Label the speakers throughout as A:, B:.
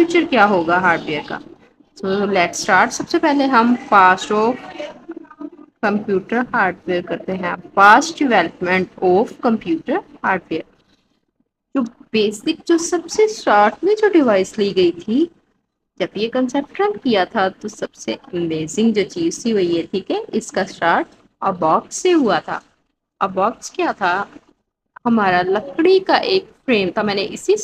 A: Future کیا ہوگا hard where کا؟ So let start. سب سے پہلے ہم past of computer hard where کرتے ہیں. Past development of computer hard where. جو بیسک جو سب سے اسٹارٹ میں جو ڈیوائس لی گئی تھی جب یہ کنسپٹ رن کیا تھا تو سب سے امیزنگ جو چیز تھی وہ یہ تھی کہ اس کا اسٹارٹ باکس سے ہوا تھا. باکس کیا تھا؟ ہمارا لکڑی کا ایک فریم تھا. میں نے اسی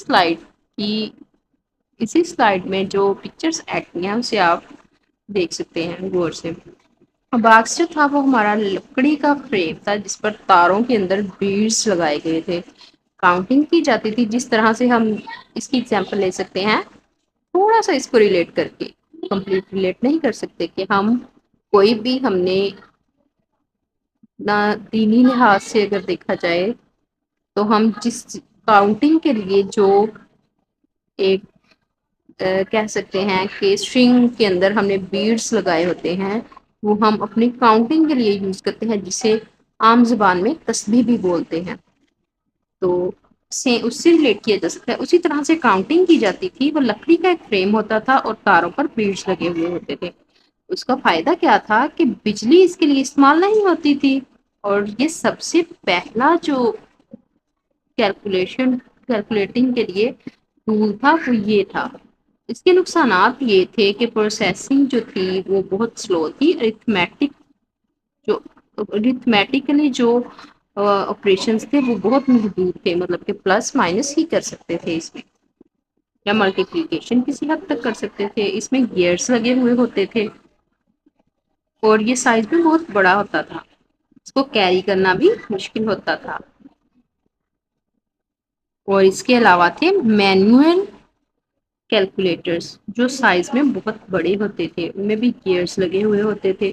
A: سلائیڈ میں جو پکچرز ایڈ کی ہیں اسے آپ دیکھ سکتے ہیں غور سے. باکس جو تھا وہ ہمارا لکڑی کا فریم تھا جس پر تاروں کے اندر بیڈس لگائے گئے تھے. کاؤنٹنگ کی جاتی تھی. جس طرح سے ہم اس کی ایگزامپل لے سکتے ہیں تھوڑا سا اس کو ریلیٹ کر کے, کمپلیٹ ریلیٹ نہیں کر سکتے, کہ کوئی بھی ہم نے نہ دینی لحاظ سے اگر دیکھا جائے تو ہم جس کاؤنٹنگ کے لیے جو ایک کہہ سکتے ہیں کہ اسٹرنگ کے اندر ہم نے بیڈس لگائے ہوتے ہیں وہ ہم اپنی کاؤنٹنگ کے لیے یوز کرتے ہیں, جسے عام زبان میں تسبیح بھی بولتے ہیں. تو اس سے ریلیٹ کیا جا سکتا ہے. اسی طرح سے کاؤنٹنگ کی جاتی تھی. وہ لکڑی کا ایک فریم ہوتا تھا اور تاروں پر بیڈس لگے ہوئے ہوتے تھے. اس کا فائدہ کیا تھا کہ بجلی اس کے لیے استعمال نہیں ہوتی تھی. اور یہ سب سے پہلا جو کیلکولیٹنگ کے لیے ٹول تھا وہ یہ تھا. اس کے نقصانات یہ تھے کہ پروسیسنگ جو تھی وہ بہت سلو تھی. ارتھمیٹکلی جو آپریشنس تھے وہ بہت محدود تھے, مطلب کہ پلس مائنس ہی کر سکتے تھے اس میں, یا ملٹیپلیکیشن کسی حد تک کر سکتے تھے. اس میں گیئرس لگے ہوئے ہوتے تھے اور یہ سائز بھی بہت بڑا ہوتا تھا. اس کو کیری کرنا بھی مشکل ہوتا تھا. اور اس کے علاوہ تھے مینوئل کیلکولیٹرز جو سائز میں بہت بڑے ہوتے تھے. ان میں بھی گیئرس لگے ہوئے ہوتے تھے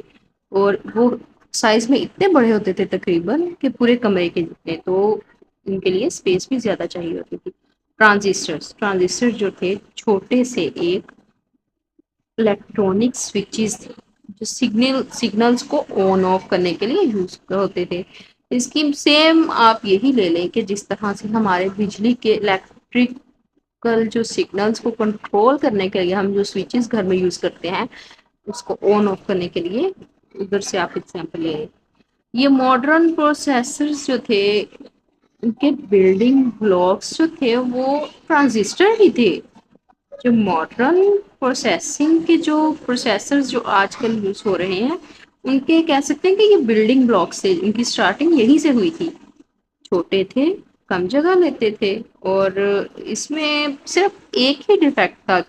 A: اور وہ سائز میں اتنے بڑے ہوتے تھے تقریباً کہ پورے کمرے کے جتنے, تو ان کے لیے اسپیس بھی زیادہ چاہیے ہوتی تھی. ٹرانزسٹر جو تھے چھوٹے سے ایک الیکٹرانک سوئچز تھے جو سگنلز کو آن آف کرنے کے لیے یوز ہوتے تھے. اس کی سیم آپ یہی لے لیں کہ جس طرح سے ہمارے بجلی کے الیکٹریکل جو سگنلز کو کنٹرول کرنے کے لیے ہم جو سوئچز گھر میں یوز کرتے ہیں اس کو آن آف کرنے کے لیے ادھر سے آپ ایگزامپل لیں. یہ ماڈرن پروسیسرز جو تھے ان کے بلڈنگ بلاکس جو تھے وہ ٹرانزسٹر ہی تھے. جو ماڈرن پروسیسنگ کے جو پروسیسرز جو آج کل یوز ہو رہے ہیں ان کے کہہ سکتے ہیں کہ یہ بلڈنگ بلاک سے ان کی سٹارٹنگ یہیں سے ہوئی تھی. چھوٹے تھے, کم جگہ لیتے تھے, اور اس میں صرف ایک ہی ڈیفیکٹ تھا